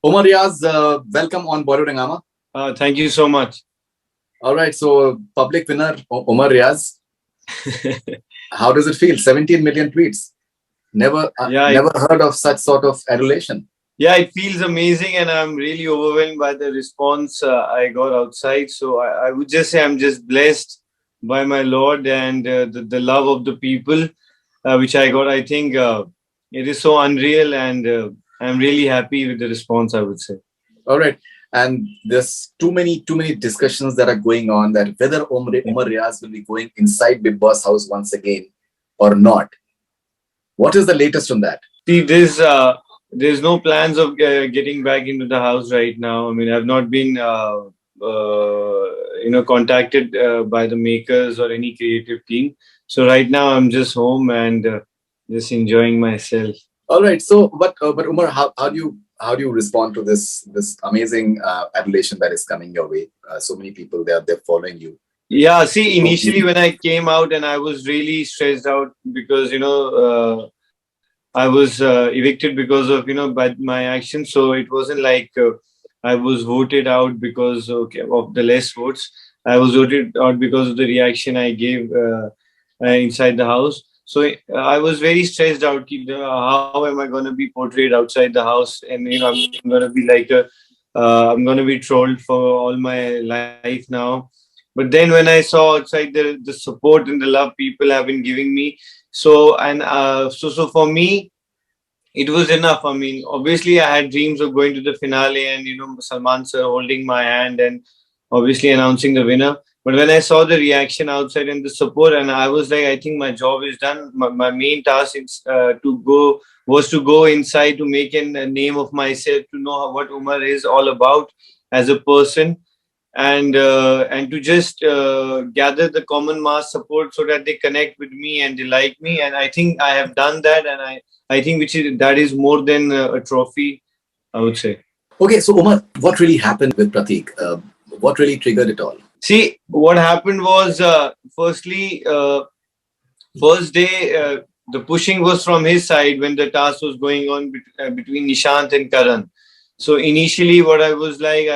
Umar Riaz, welcome on Bollywood Hungama. Thank you so much. All right, so public winner Umar Riaz. How does it feel? 17 million tweets. Never heard of such sort of adulation. Yeah, it feels amazing, and I'm really overwhelmed by the response I got outside. So I would just say I'm just blessed by my Lord and the love of the people which I got. I think it is so unreal, and I'm really happy with the response, I would say. All right. And there's too many discussions that are going on that whether Umar Riaz will be going inside Bigg Boss house once again or not. What is the latest on that? See, there's no plans of getting back into the house right now. I mean, I've not been contacted by the makers or any creative team. So right now I'm just home and just enjoying myself. All right. So, but Umar, how do you respond to this amazing adulation that is coming your way? So many people they're following you. Yeah. See, initially when I came out and I was really stressed out because I was evicted because of by my actions. So it wasn't like I was voted out because of the less votes. I was voted out because of the reaction I gave inside the house. So I was very stressed out. How am I going to be portrayed outside the house? And I'm going to be like I'm going to be trolled for all my life now. But then when I saw outside the support and the love people have been giving me, so for me it was enough. I mean, obviously I had dreams of going to the finale and Salman sir holding my hand and obviously announcing the winner. But when I saw the reaction outside and the support, and I was like, I think my job is done. My main task is to go inside to make a name of myself, to know what Umar is all about as a person, and to just gather the common mass support so that they connect with me and they like me. And I think I have done that, and I think that is more than a trophy, I would say. Okay, so Umar, what really happened with Pratik? What really triggered it all? See, what happened was, firstly, first day, the pushing was from his side when the task was going on between Nishant and Karan. So initially, what I was like,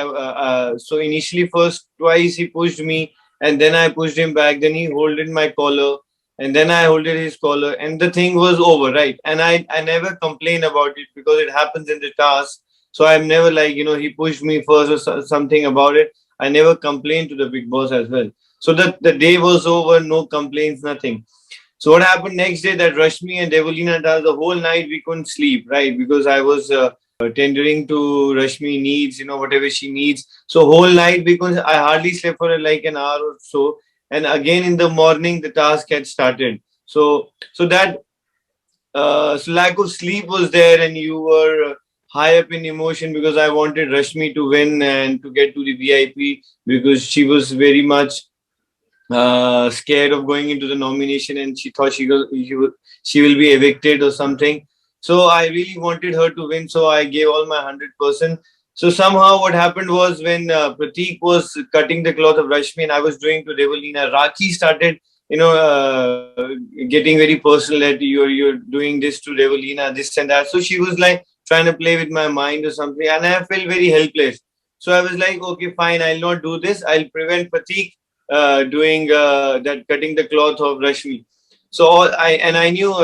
so initially, first twice he pushed me, and then I pushed him back. Then he holded my collar, and then I holded his collar, and the thing was over, right? And I never complain about it because it happens in the task. So I'm never like he pushed me first or something about it. I never complained to the big boss as well. So the day was over, no complaints, nothing. So what happened next day that Rashmi and Devolina, the whole night we couldn't sleep, right? Because I was tendering to Rashmi needs, whatever she needs. So whole night because I hardly slept for like an hour or so. And again in the morning the task had started. So that so lack of sleep was there, and you were high up in emotion because I wanted Rashmi to win and to get to the VIP because she was very much scared of going into the nomination, and she thought she will be evicted or something. So I really wanted her to win, so I gave all my 100%. So somehow what happened was when Pratik was cutting the cloth of Rashmi and I was doing to Devolina, Rachi started getting very personal that you're doing this to Devolina, this and that. So she was like trying to play with my mind or something, and I felt very helpless. So I was like, okay, fine, I'll not do this. I'll prevent Pratik doing that, cutting the cloth of Rashmi. So I knew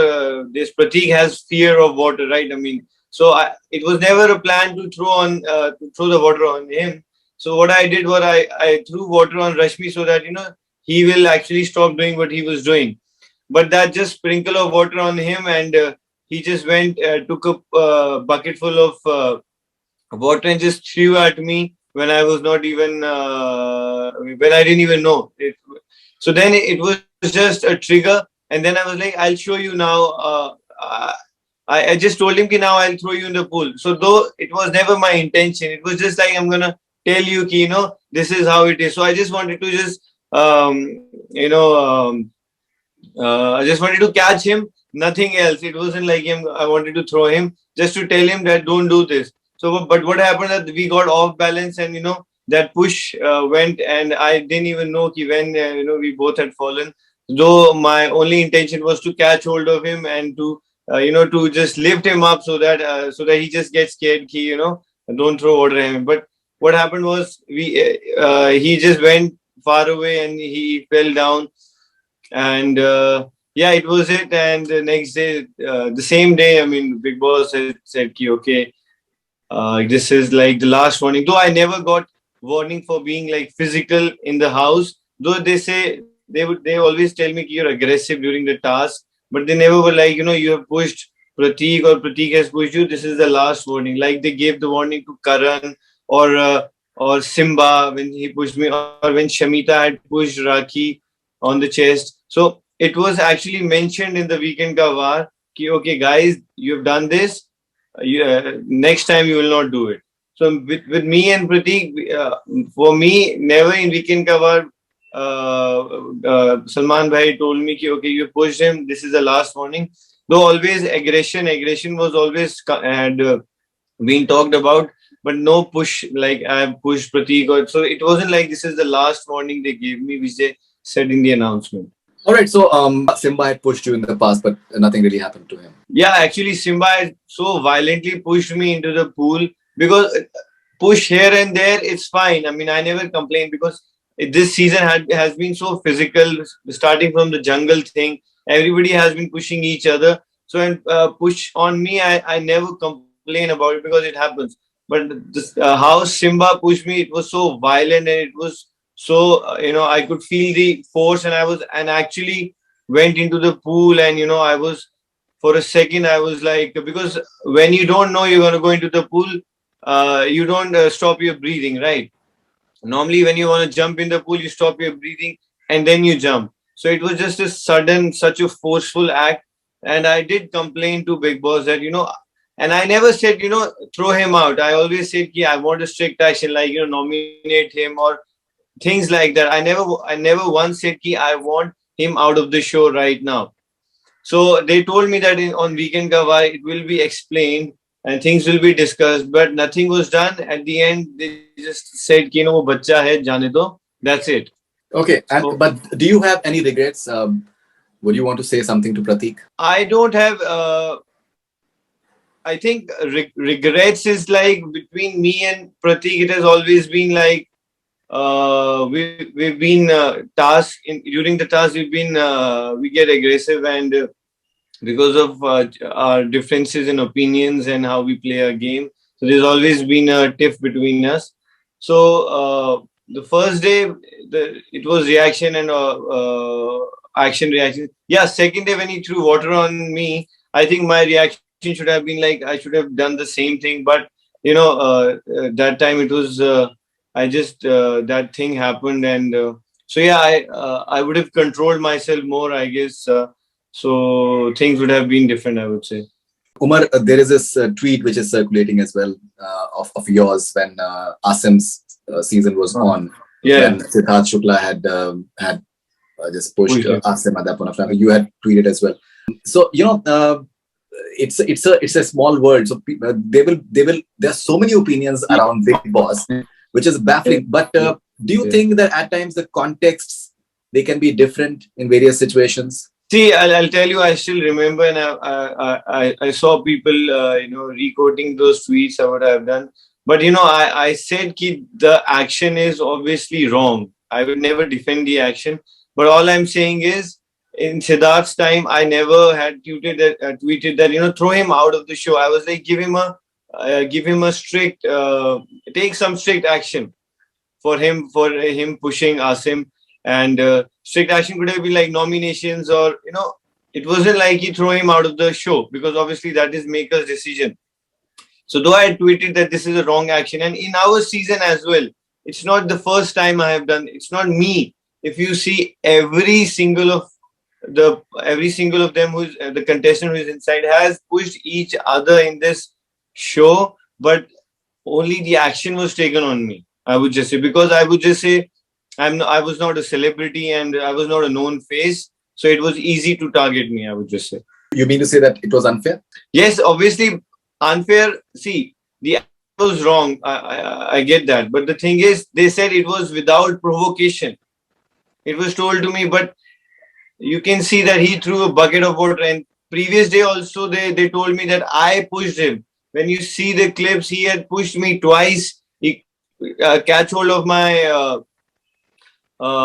this Pratik has fear of water, right? I mean, so it was never a plan to throw the water on him. So what I did was I threw water on Rashmi so that he will actually stop doing what he was doing. But that just sprinkle of water on him, and he just went took a bucket full of water and just threw at me when I was not even when I didn't even know it. So then it was just a trigger, and then I was like, I'll show you now. I just told him, now I'll throw you in the pool. So though it was never my intention, it was just like I'm gonna tell you, this is how it is. So I just wanted to just I just wanted to catch him, nothing else. It wasn't like him. I wanted to throw him just to tell him that don't do this. So, but what happened that we got off balance, and that push went, and I didn't even know when we both had fallen. Though my only intention was to catch hold of him and to to just lift him up so that he just gets scared. don't throw water at him. But what happened was he just went far away and he fell down. And yeah, it was it. And the next day, the same day, I mean, Big Boss had said, ki, okay, this is like the last warning. Though I never got warning for being like physical in the house. Though they say they always tell me ki you're aggressive during the task, but they never were like, you have pushed Pratik or Pratik has pushed you. This is the last warning. Like they gave the warning to Karan or Simba when he pushed me, or when Shamita had pushed Rakhi on the chest. So it was actually mentioned in the weekend ka war ki okay guys, you have done this, next time you will not do it. So with me and Pratik, for me, never in weekend cover, Salman Bhai told me ki okay, you pushed him, this is the last warning. Though always aggression was always had been talked about, but no push like I pushed Pratik. Or, so it wasn't like this is the last warning they gave me, which they said in the announcement. All right. So Simba had pushed you in the past, but nothing really happened to him. Yeah, actually, Simba had so violently pushed me into the pool because push here and there, it's fine. I mean, I never complained because this season has been so physical, starting from the jungle thing. Everybody has been pushing each other. So, and push on me, I never complain about it because it happens. But this, how Simba pushed me, it was so violent and it was so, I could feel the force and actually went into the pool and, I was for a second I was like, because when you don't know you're going to go into the pool, you don't stop your breathing, right? Normally when you want to jump in the pool, you stop your breathing and then you jump. So it was just a sudden, such a forceful act. And I did complain to Big Boss that, and I never said, throw him out. I always said, I want a strict action, like, nominate him or things like that. I never once said, I want him out of the show right now. So they told me that on Weekend Gawai it will be explained and things will be discussed, but nothing was done. At the end, they just said, wo bacha hai, jane do. That's it. Okay. So But do you have any regrets? Would you want to say something to Pratik? I don't have. I think regrets is like between me and Pratik. It has always been like we've been tasked in during the task. We get aggressive and. Because of our differences in opinions and how we play a game. So there's always been a tiff between us. So the first day, it was reaction and action reaction. Yeah, second day when he threw water on me, I think my reaction should have been like I should have done the same thing. But that time it was I just that thing happened and so yeah, I would have controlled myself more, I guess. So things would have been different, I would say. Umar, there is this tweet which is circulating as well of yours when Asim's season was on. Yeah. When Siddharth Shukla had just pushed Asim at that point of time. You had tweeted as well. So it's a small world. So there are so many opinions around Bigg Boss, which is baffling. But do you think that at times the contexts they can be different in various situations? See, I'll tell you, I still remember, and I saw people, re-quoting those tweets of what I've done. But, I said that the action is obviously wrong. I would never defend the action. But all I'm saying is, in Siddharth's time, I never had tweeted that, throw him out of the show. I was like, give him a strict, take some strict action for him pushing Asim. And strict action could have been like nominations or, it wasn't like you throw him out of the show because obviously that is maker's decision. So though I tweeted that this is a wrong action and in our season as well, it's not the first time I have done, it's not me. If you see every single of them who's the contestant who is inside has pushed each other in this show, but only the action was taken on me. I would just say, because I would just say, I was not a celebrity and I was not a known face. So it was easy to target me, I would just say. You mean to say that it was unfair? Yes, obviously unfair. See, the act was wrong. I get that. But the thing is, they said it was without provocation. It was told to me, but you can see that he threw a bucket of water. And previous day also, they told me that I pushed him. when you see the clips, he had pushed me twice. He catch hold of my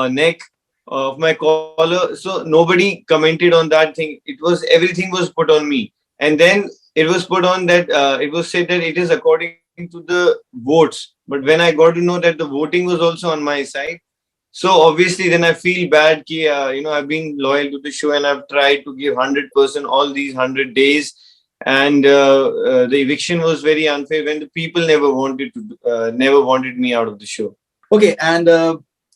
neck, of my collar. So nobody commented on that thing. It was everything was put on me, and then it was put on that it was said that it is according to the votes. But when I got to know that the voting was also on my side, so obviously then I feel bad. Ki, I've been loyal to the show and I've tried to give 100% all these 100 days, and the eviction was very unfair when the people never wanted me out of the show. Okay, and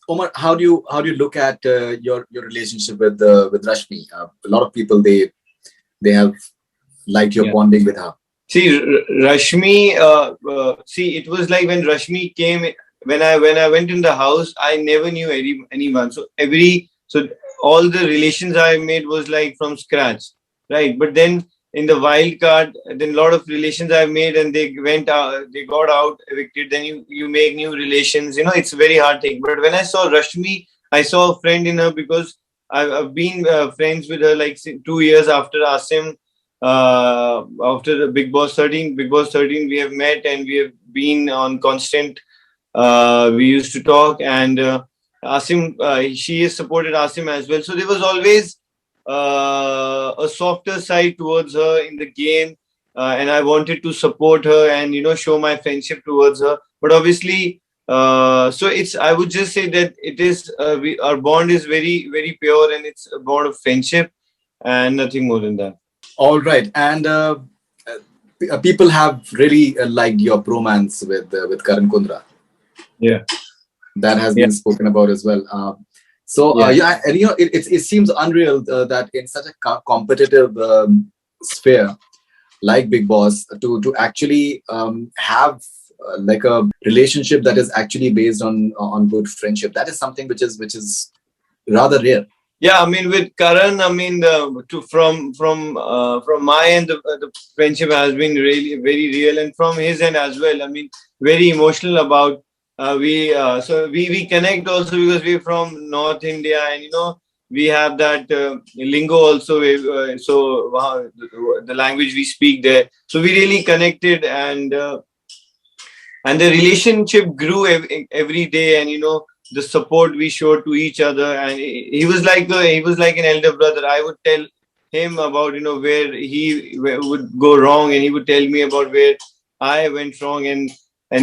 Omar, how do you look at your relationship with Rashmi? A lot of people they have liked your bonding with her. See, Rashmi. See, it was like when Rashmi came. When I went in the house, I never knew anyone. So all the relations I made was like from scratch, right? But then in the wild card, then a lot of relations I've made, and they went out, they got out evicted. Then you make new relations. It's a very hard thing. But when I saw Rashmi, I saw a friend in her because I've been friends with her like 2 years after Asim. After the Bigg Boss 13, we have met and we have been on constant. We used to talk, and Asim, she has supported Asim as well. So there was always a softer side towards her in the game, and I wanted to support her and show my friendship towards her. But obviously, so it's I would just say that it is our bond is very very pure, and it's a bond of friendship and nothing more than that. All right, and people have really liked your bromance with Karan Kundra. Yeah, that has been spoken about as well. And it seems unreal that in such a competitive sphere like Bigg Boss to actually have like a relationship that is actually based on good friendship. That is something which is rather rare. Yeah, I mean with Karan, I mean from my end, the friendship has been really very real, and from his end as well. I mean, very emotional about we connect also because we're from North India, and we have that lingo also. The language we speak there, so we really connected, and the relationship grew every day, and the support we showed to each other, and he was like an elder brother. I would tell him about where would go wrong, and he would tell me about where I went wrong, and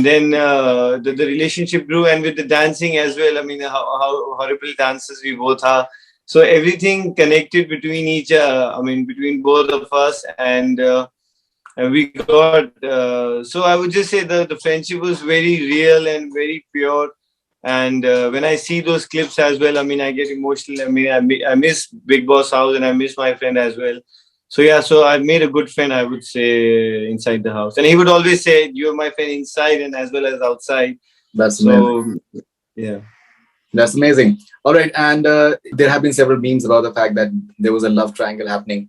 then the relationship grew, and with the dancing as well. I mean, how horrible dancers we both are. So everything connected between between both of us, and we got. So I would just say the friendship was very real and very pure. And when I see those clips as well, I mean, I get emotional. I mean, I miss Bigg Boss house, and I miss my friend as well. So yeah, so I've made a good friend, I would say, inside the house. And he would always say, "You're my friend inside and as well as outside." That's amazing. Yeah. That's amazing. All right, and there have been several memes about the fact that there was a love triangle happening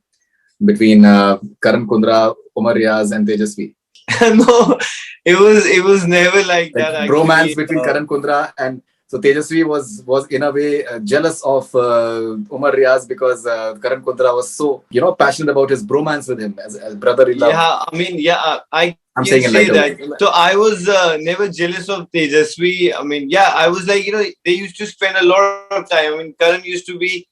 between Karan Kundra, Umar Riaz, and Tejasvi. No, it was never like that. Actually, bromance between Karan Kundra and so Tejasvi was in a way jealous of Umar Riaz because Karan Kundra was so passionate about his bromance with him as brother-in-law. Yeah, I mean, yeah, I'm saying can say that. So I was never jealous of Tejasvi. I mean, yeah, I was like, they used to spend a lot of time. I mean, Karan used to be,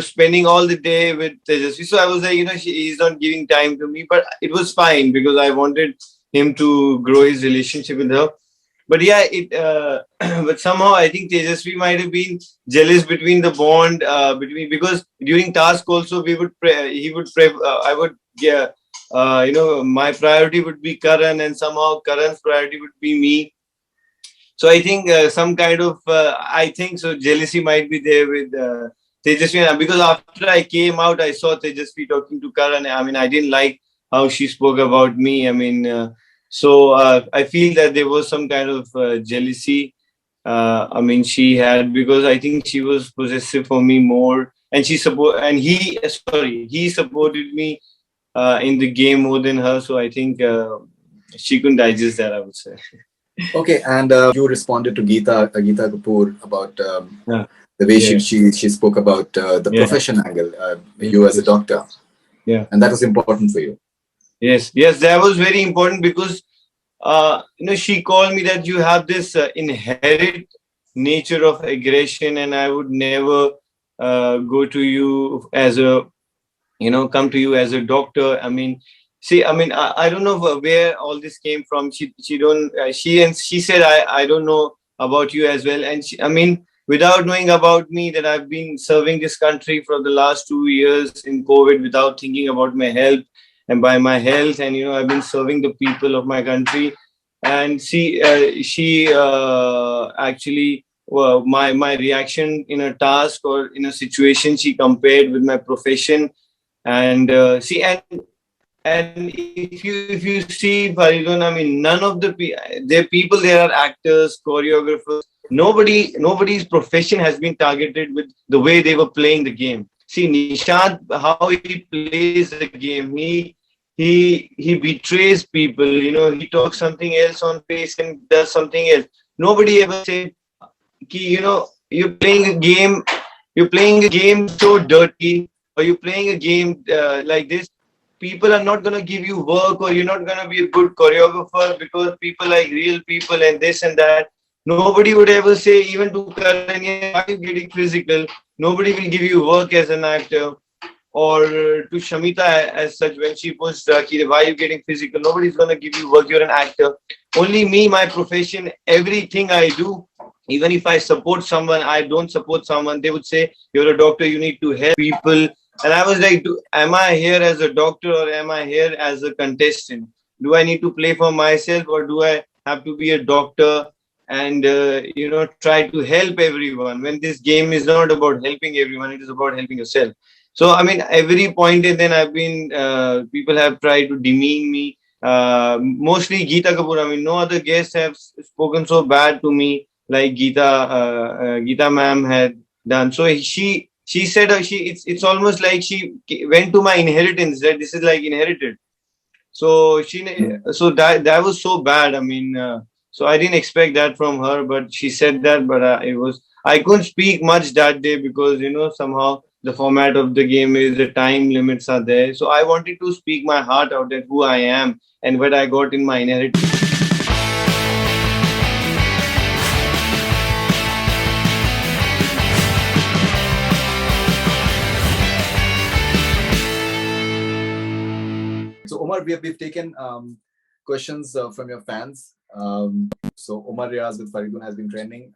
spending all the day with Tejasvi. So I was like, he's not giving time to me, but it was fine because I wanted him to grow his relationship with her. But yeah, but somehow I think Tejasvi might have been jealous between the bond between, because during task also I would my priority would be Karan, and somehow Karan's priority would be me. So I think some kind of I think so jealousy might be there with Tejasvi, because after I came out, I saw Tejasvi talking to Karan. I mean, I didn't like how she spoke about me. I mean, I feel that there was some kind of jealousy. I mean, she had, because I think she was possessive for me more, and he supported me in the game more than her. So I think she couldn't digest that, I would say. Okay, and you responded to Geeta Kapoor about the way she spoke about the profession angle, you as a doctor. Yeah. And that was important for you. Yes, that was very important because she called me that you have this inherent nature of aggression, and I would never go to you as a come to you as a doctor. I mean, see, I mean, I don't know where all this came from. She don't she said I don't know about you as well, and I mean, without knowing about me that I've been serving this country for the last 2 years in COVID without thinking about my health and by my health, and I've been serving the people of my country, and she actually. Well, my reaction in a task or in a situation she compared with my profession, and see, and if you see Faridun, I mean, none of the people there are actors, choreographers. Nobody's profession has been targeted with the way they were playing the game. See, Nishant, how he plays the game, he betrays people. He talks something else on face and does something else. Nobody ever said, you're playing a game. You're playing a game so dirty, or you're playing a game like this. People are not gonna give you work, or you're not gonna be a good choreographer because people like real people and this and that. Nobody would ever say, even to Karan, "Yeah, why are you getting physical?" Nobody will give you work as an actor, or to Shamita as such when she posts, why are you getting physical? Nobody's gonna give you work. You're an actor. Only me, my profession, everything I do. Even if I support someone, I don't support someone, they would say, "You're a doctor, you need to help people." And I was like, am I here as a doctor or am I here as a contestant? Do I need to play for myself, or do I have to be a doctor and try to help everyone, when this game is not about helping everyone, it is about helping yourself? So I mean, every point, and then I've been people have tried to demean me. Mostly Geeta Kapoor. I mean, no other guests have spoken so bad to me like Geeta ma'am had done. So she said, it's almost like she went to my inheritance, that this is like inherited. So that was so bad. I mean, so I didn't expect that from her, but she said that. But I couldn't speak much that day because somehow the format of the game is the time limits are there. So I wanted to speak my heart out, that who I am and what I got in my inheritance. So Omar, we've taken questions from your fans. So Omar Riaz with Faridun has been trending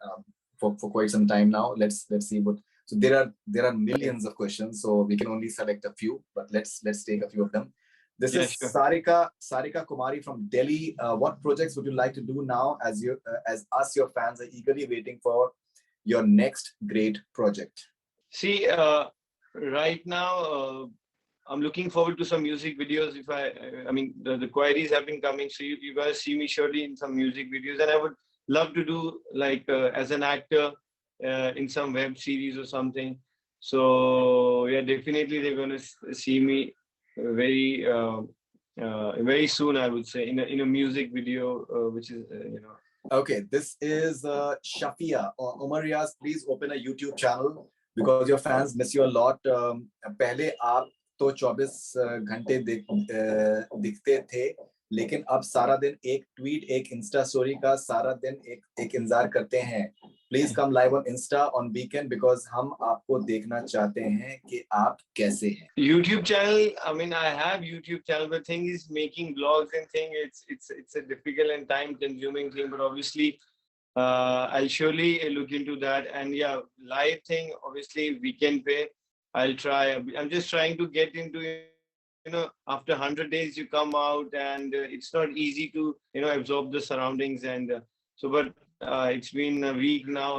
for quite some time now. Let's see what. So there are millions of questions, so we can only select a few, but let's take a few of them. This is Sure. Sarika Kumari from Delhi. What projects would you like to do now, as us your fans are eagerly waiting for your next great project? See, right now, I'm looking forward to some music videos. I mean, the queries have been coming, so you guys see me surely in some music videos, and I would love to do like as an actor in some web series or something. So yeah, definitely they're going to see me very soon. I would say in a music video, which is Okay, this is Shafia. Umar Riaz, please open a YouTube channel because your fans miss you a lot. पहले आप तो 24 घंटे दिखते थे, लेकिन अब सारा दिन एक ट्वीट, एक इंस्टा स्टोरी का सारा दिन एक इंतजार करते हैं. Please come live on Insta on weekend because हम आपको देखना चाहते हैं कि आप कैसे हैं. YouTube channel. I mean, I have YouTube channel, but thing is making blogs and thing. It's a difficult and time consuming thing. But obviously, I'll surely look into that. And yeah, live thing. Obviously, weekend pay. I'll try. I'm just trying to get into after 100 days you come out, and it's not easy to absorb the surroundings, and but it's been a week now.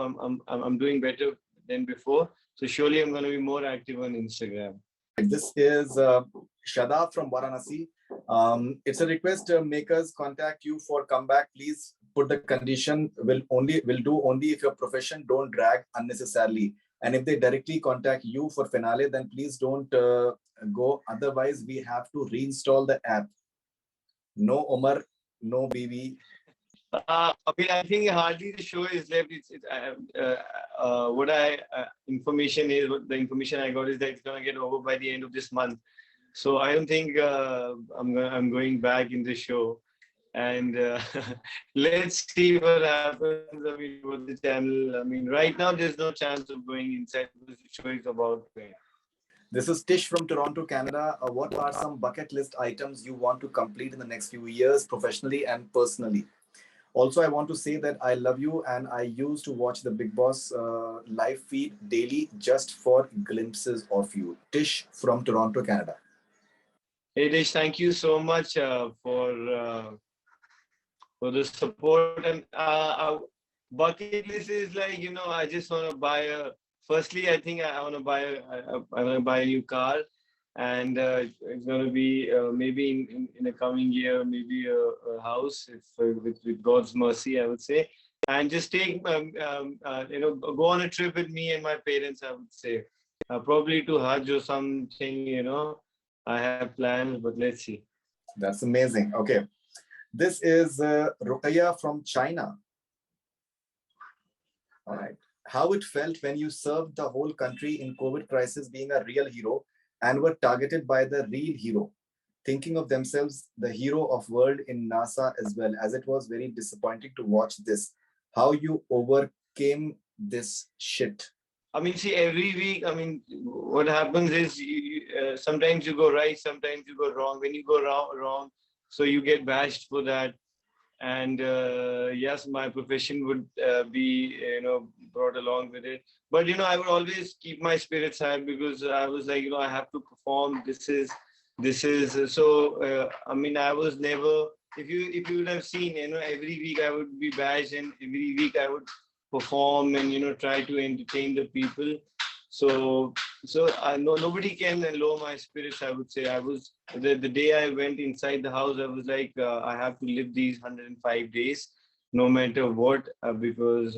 I'm doing better than before. So surely I'm going to be more active on Instagram. This is Shada from Varanasi. It's a request. Makers contact you for comeback. Please put the condition will do only if your profession don't drag unnecessarily. And if they directly contact you for finale, then please don't go. Otherwise, we have to reinstall the app. No Omar, no BB. I mean, I think hardly the show is left. What information is, what the information I got is that it's gonna get over by the end of this month. So I don't think I'm going back in the show. And let's see what happens. I mean, for the channel. I mean, right now there's no chance of going inside because the show is about to end. This is Tish from Toronto, Canada. What are some bucket list items you want to complete in the next few years, professionally and personally? Also, I want to say that I love you and I used to watch the Bigg Boss live feed daily just for glimpses of you. Tish from Toronto, Canada. Hey, Dish, thank you so much for the support. And bucket list is like, I just want to buy a. Firstly, I think I want to buy I want to buy a new car, and it's going to be maybe in the coming year, maybe a house, if with God's mercy, I would say, and just take go on a trip with me and my parents. I would say probably to Hajj or something. I have plans, but let's see. That's amazing. Okay. This is Rukaya from China. All right. How it felt when you served the whole country in COVID crisis being a real hero and were targeted by the real hero, thinking of themselves the hero of world in NASA as well, as it was very disappointing to watch this. How you overcame this shit. I mean, see, every week, I mean, what happens is sometimes you go right, sometimes you go wrong. When you go wrong, so you get bashed for that. And yes, my profession would be, brought along with it. But, I would always keep my spirits high because I was like, I have to perform. I mean, I was never, if you would have seen, every week I would be bashed and every week I would perform and try to entertain the people. So I know nobody can lower my spirits. I would say I was the day I went inside the house. I was like, I have to live these 105 days, no matter what, because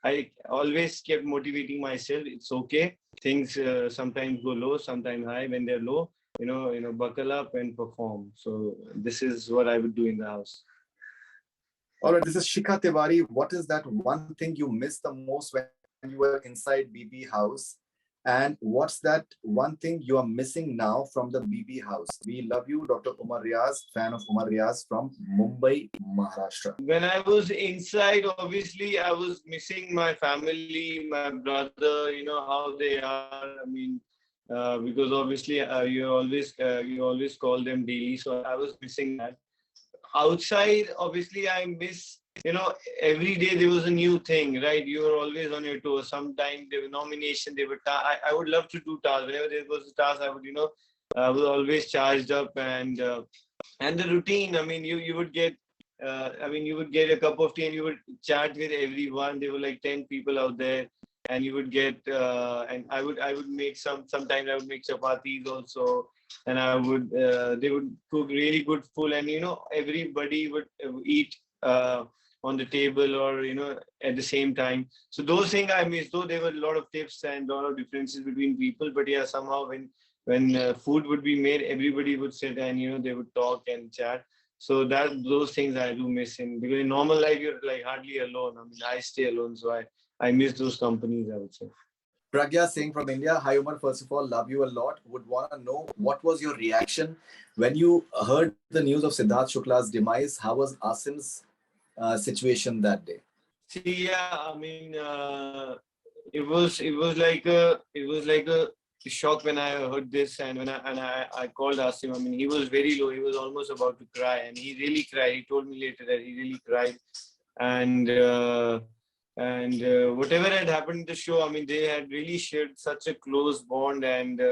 I always kept motivating myself. It's okay. Things sometimes go low, sometimes high. When they're low, buckle up and perform. So this is what I would do in the house. All right, this is Shikha Tiwari. What is that one thing you miss the most when you were inside BB House? And what's that one thing you are missing now from the BB House? We love you, Dr. Umar Riaz, fan of Umar Riaz from Mumbai, Maharashtra. When I was inside, obviously, I was missing my family, my brother. How they are. I mean, because obviously you always call them daily. So I was missing that. Outside, obviously, I miss. Every day there was a new thing, right? You were always on your toes. Sometimes there were nomination, there were. I would love to do tasks. Whenever there was a task, I would, I was always charged up and the routine. I mean, you would get. You would get a cup of tea and you would chat with everyone. There were like 10 people out there, and you would get. And I would make sometimes I would make chapatis also, and I would they would cook really good food, and everybody would eat on the table or at the same time. So those things I miss. Though there were a lot of tips and a lot of differences between people, but yeah, somehow when food would be made, everybody would sit and they would talk and chat. So that those things I do miss in, because in normal life you're like hardly alone. I mean, I stay alone, so I miss those companies, I would say. Pragya Singh from India. Hi, Umar. First of all, love you a lot. Would want to know what was your reaction when you heard the news of Siddharth Shukla's demise? How was Asim's situation that day? See, yeah, I mean, it was like a shock when I heard this, and when I called Asim. I mean, he was very low. He was almost about to cry, and he really cried. He told me later that he really cried, and whatever had happened in the show, I mean, they had really shared such a close bond, and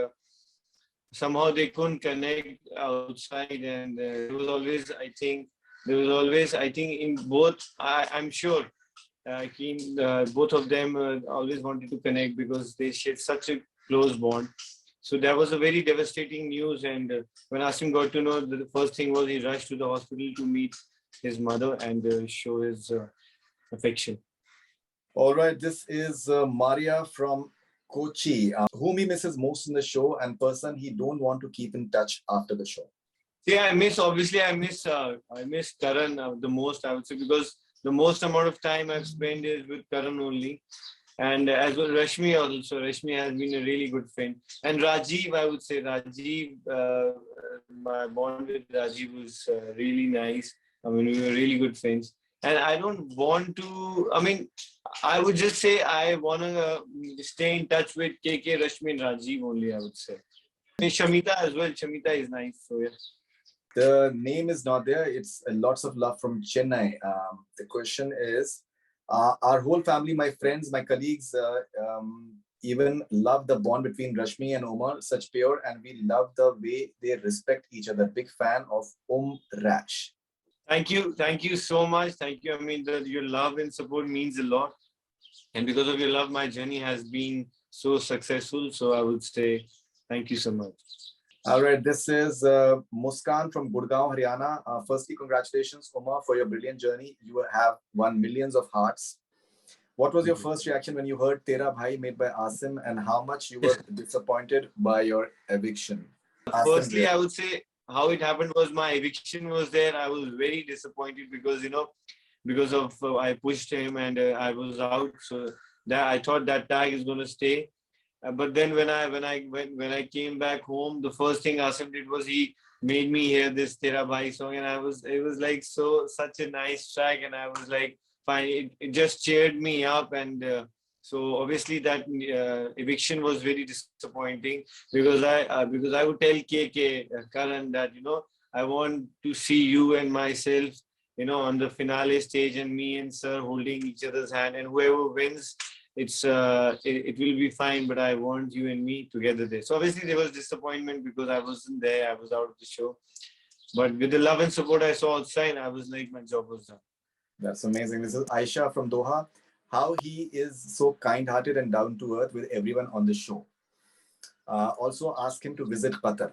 somehow they couldn't connect outside, and there was always, I think, in both. I'm sure both of them always wanted to connect because they shared such a close bond. So that was a very devastating news. And when Asim got to know, the first thing was he rushed to the hospital to meet his mother and show his affection. All right, this is Maria from Kochi. Whom he misses most in the show and person he don't want to keep in touch after the show. Yeah, I miss Karan the most, I would say, because the most amount of time I've spent is with Karan only. And as well, Rashmi also. Rashmi has been a really good friend. And Rajiv, I would say Rajiv, my bond with Rajiv was really nice. I mean, we were really good friends. And I don't want to, I mean, I would just say I want to stay in touch with KK, Rashmi, and Rajiv only, I would say. And Shamita as well. Shamita is nice. So, yeah. The name is not there. It's lots of love from Chennai. The question is, our whole family, my friends, my colleagues, even love the bond between Rashmi and Omar, such pure, and we love the way they respect each other. Big fan of Rash. Thank you so much. Thank you. I mean, your love and support means a lot. And because of your love, my journey has been so successful. So I would say thank you so much. All right, this is Muskan from Gurgaon, Haryana. Firstly, congratulations, Omar, for your brilliant journey. You have won millions of hearts. What was your first reaction when you heard Tera Bhai made by Asim, and how much you were disappointed by your eviction? Asim, Firstly, I would say how it happened was my eviction was there. I was very disappointed because because of I pushed him and I was out. So that I thought that tag is going to stay. But then when I came back home, the first thing Asim did was he made me hear this Tera Bhai song, and it was like such a nice track, and I was like, fine. It just cheered me up, and so obviously that eviction was very disappointing because I would tell KK Karan that I want to see you and myself on the finale stage, and me and Sir holding each other's hand, and whoever wins it will be fine, but I want you and me together there. So obviously there was disappointment because I wasn't there, I was out of the show. But with the love and support I saw outside, I was like, my job was done. That's amazing. This is Aisha from Doha. How he is so kind-hearted and down to earth with everyone on the show. Also ask him to visit Qatar.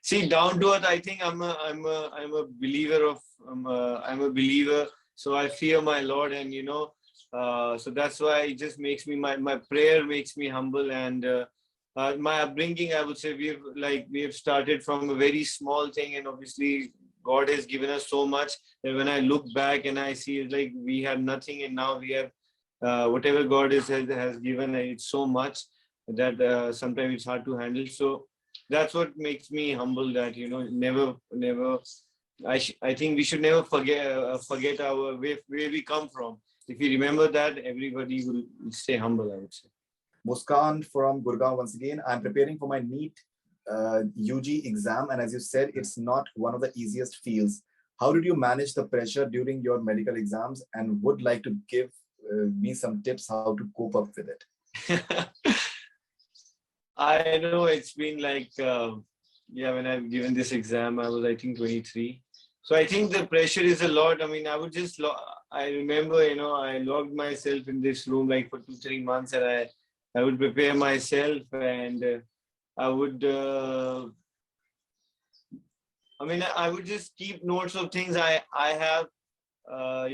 See, down to earth, I think I'm a believer of I'm a believer. So I fear my Lord, and so that's why it just makes me my prayer makes me humble, and my upbringing, I would say we have started from a very small thing, and obviously God has given us so much that when I look back and I see it's like we had nothing, and now we have whatever God has given. It's so much that sometimes it's hard to handle. So that's what makes me humble. That never. I think we should never forget our where we come from. If you remember that, everybody will stay humble, I would say. Muskan from Gurgaon once again. I'm preparing for my NEET UG exam, and as you said, it's not one of the easiest fields. How did you manage the pressure during your medical exams, and would like to give me some tips how to cope up with it? I know it's been like, when I've given this exam, I was, I think, 23. So I think the pressure is a lot. I mean, I would just, I remember, I locked myself in this room like for 2-3 months, and I would prepare myself, and I would, I would just keep notes of things I have. I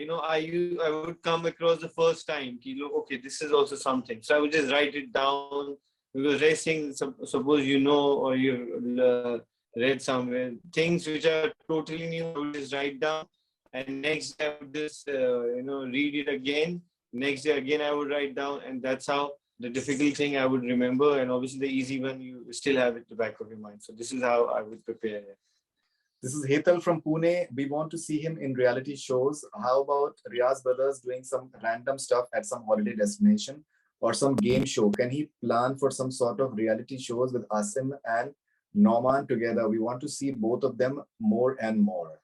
would come across the first time. Okay, this is also something. So I would just write it down. Because racing, suppose or you read somewhere things which are totally new, I would just write down, and next day I would just read it again. Next day again I would write down, and that's how the difficult thing I would remember, and obviously the easy one you still have it at the back of your mind. So this is how I would prepare. This is Hetal from Pune. We want to see him in reality shows. How about Riaz brothers doing some random stuff at some holiday destination or some game show? Can he plan for some sort of reality shows with Asim and Norman together? We want to see both of them more and more.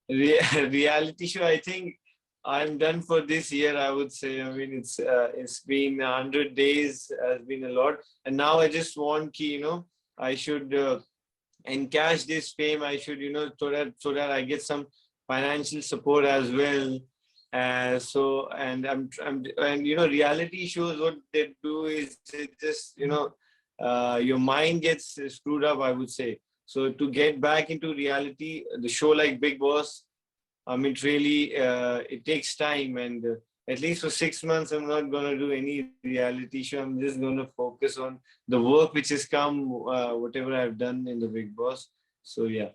Reality show, I think I'm done for this year, I would say. I mean, it's been 100 days, has been a lot. And now I just want I should encash this fame. I should, so that I get some financial support as well. Reality shows, what they do is it just your mind gets screwed up, I would say. So to get back into reality, the show like Bigg Boss, it really it takes time, and at least for 6 months I'm not going to do any reality show. I'm just going to focus on the work which has come, whatever I've done in the Bigg Boss. So yeah,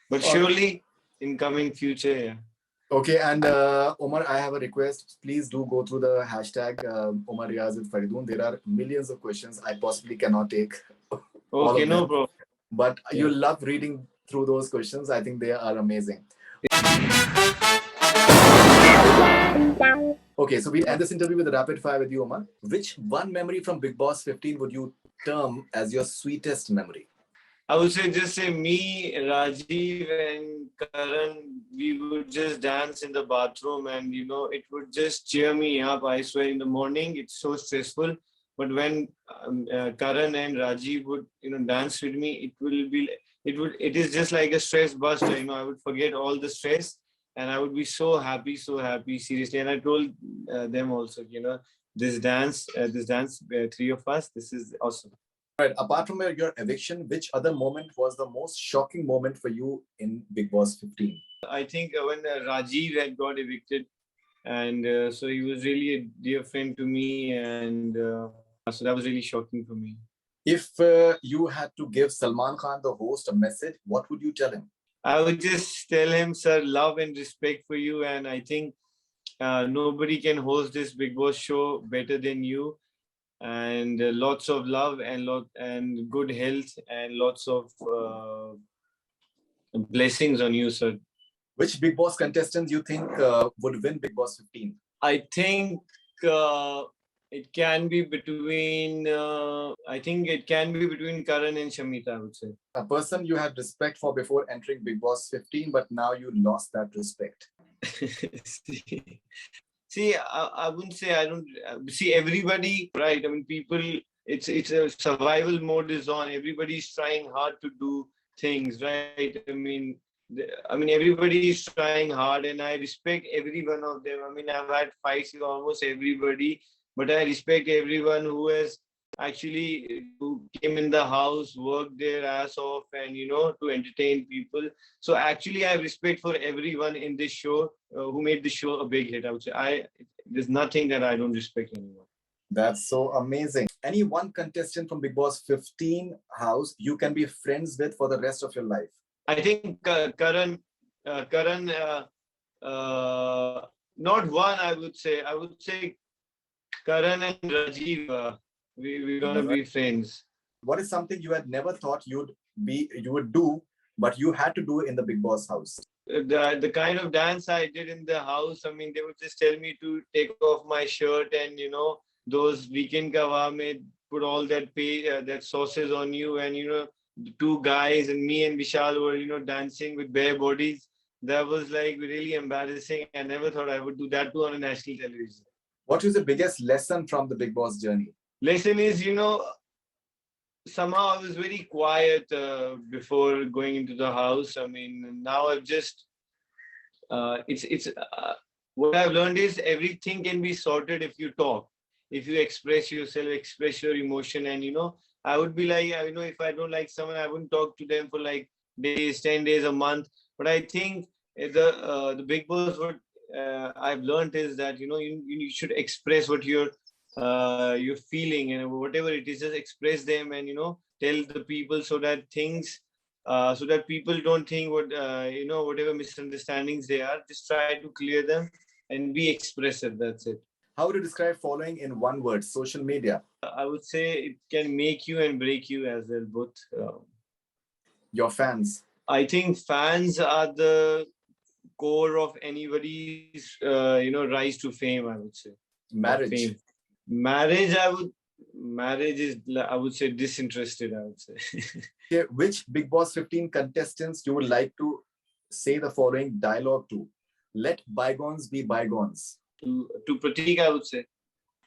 but surely in coming future, yeah. Okay, and Omar, I have a request. Please do go through the hashtag Omar Riaz with Faridun. There are millions of questions. I possibly cannot take all Okay, of no them, problem. but you Yeah. love reading through those questions. I think they are amazing. Okay, so we'll end this interview with a rapid fire with you, Omar. Which one memory from Big Boss 15 would you term as your sweetest memory? I would say just say me, Rajiv, and Karan, we would just dance in the bathroom, and it would just cheer me up. I swear, in the morning it's so stressful, but when Karan and Rajiv would dance with me, it is just like a stress buster. I would forget all the stress, and I would be so happy, seriously. And I told them also, this dance, three of us, this is awesome. Right. Apart from your eviction, which other moment was the most shocking moment for you in Big Boss 15? I think when Rajiv had got evicted, and so he was really a dear friend to me, and so that was really shocking for me. If you had to give Salman Khan, the host, a message, what would you tell him? I would just tell him, sir, love and respect for you, and I think nobody can host this Big Boss show better than you. And lots of love and good health and lots of blessings on you, sir. Which Big Boss contestants you think would win Big Boss 15? I think it can be between. I think it can be between Karan and Shamita, I would say. A person you had respect for before entering Big Boss 15, but now you lost that respect. See, I wouldn't say I don't see everybody, right? I mean, people. It's a survival mode is on. Everybody's trying hard to do things, right? I mean, everybody is trying hard, and I respect every one of them. I mean, I've had fights with almost everybody, but I respect everyone who has actually who came in the house, worked their ass off, and to entertain people. So actually, I have respect for everyone in this show who made the show a big hit. I would say there's nothing that I don't respect anyone. That's so amazing. Any one contestant from Big Boss 15 house you can be friends with for the rest of your life? I think Karan, not one. I would say Karan and Rajiv. We're gonna be friends. What is something you had never thought you would do, but you had to do in the Big Boss house? The kind of dance I did in the house. I mean, they would just tell me to take off my shirt, and those weekend kebab may put all that sauces on you, and the two guys and me and Vishal were dancing with bare bodies. That was like really embarrassing. I never thought I would do that too on a national television. What is the biggest lesson from the Big Boss journey? Lesson is, somehow I was very quiet before going into the house. I mean, now I've just it's what I've learned is everything can be sorted if you talk, if you express yourself, express your emotion, and I would be like, if I don't like someone, I wouldn't talk to them for like days, 10 days, a month. But I think the Big Boss, what I've learned is that you should express what you're feeling, and whatever it is, just express them, and tell the people, so that people don't think whatever misunderstandings they are, just try to clear them and be expressive. That's it. How would you describe following in one word? Social media. I would say it can make you and break you as well, both. Your fans. I think fans are the core of anybody's rise to fame, I would say. Marriage. Marriage is, I would say, disinterested, I would say. Okay, which Big Boss 15 contestants you would like to say the following dialogue to? Let bygones be bygones. To Pratik, I would say.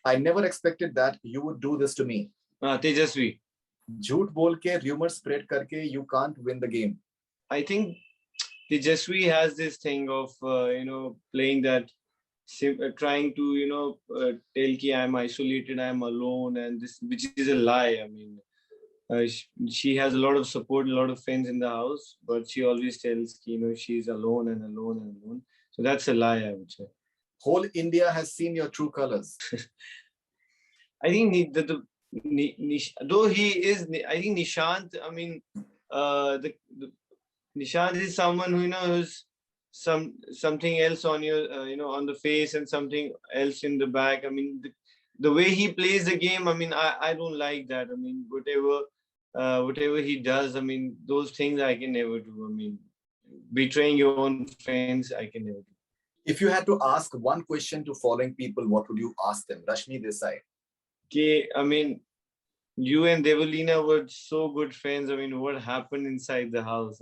I never expected that you would do this to me. Tejasvi. झूठ बोल के rumor spread करके you can't win the game. I think Tejasvi has this thing of playing that, trying to tell ki I'm isolated, I'm alone, and this, which is a lie. I mean, she has a lot of support, a lot of friends in the house, but she always tells ki, she's alone and alone and alone. So that's a lie, I would say. Whole India has seen your true colors. I think though he is, I think Nishant. I mean, the Nishant is someone who who's something else on your on the face and something else in the back. I mean, the way he plays the game, I mean, I don't like that. I mean, whatever he does, I mean, those things I can never do. I mean, betraying your own friends, I can never do. If you had to ask one question to following people, what would you ask them? Rashmi Desai. Okay, I mean, you and Devalina were so good friends. I mean, what happened inside the house?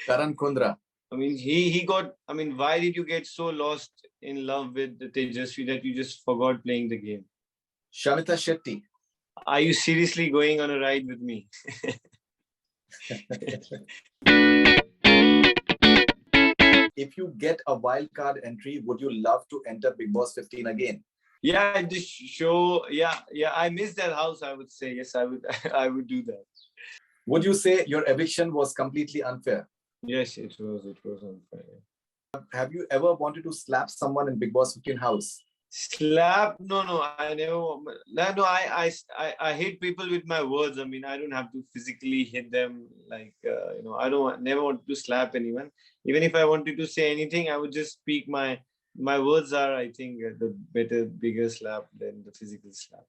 Karan Kundra. I mean, he got. I mean, why did you get so lost in love with the Tejasvi that you just forgot playing the game? Shamita Shetty. Are you seriously going on a ride with me? If you get a wild card entry, would you love to enter Bigg Boss 15 again? Yeah, this show. Yeah. I miss that house. I would say yes. I would. I would do that. Would you say your eviction was completely unfair? Yes, it was. It was unfair. Have you ever wanted to slap someone in Bigg Boss 15 house? Slap? No. I never. No. I hit people with my words. I mean, I don't have to physically hit them. Like I don't never want to slap anyone. Even if I wanted to say anything, I would just speak my words are, I think, the bigger slap than the physical slap.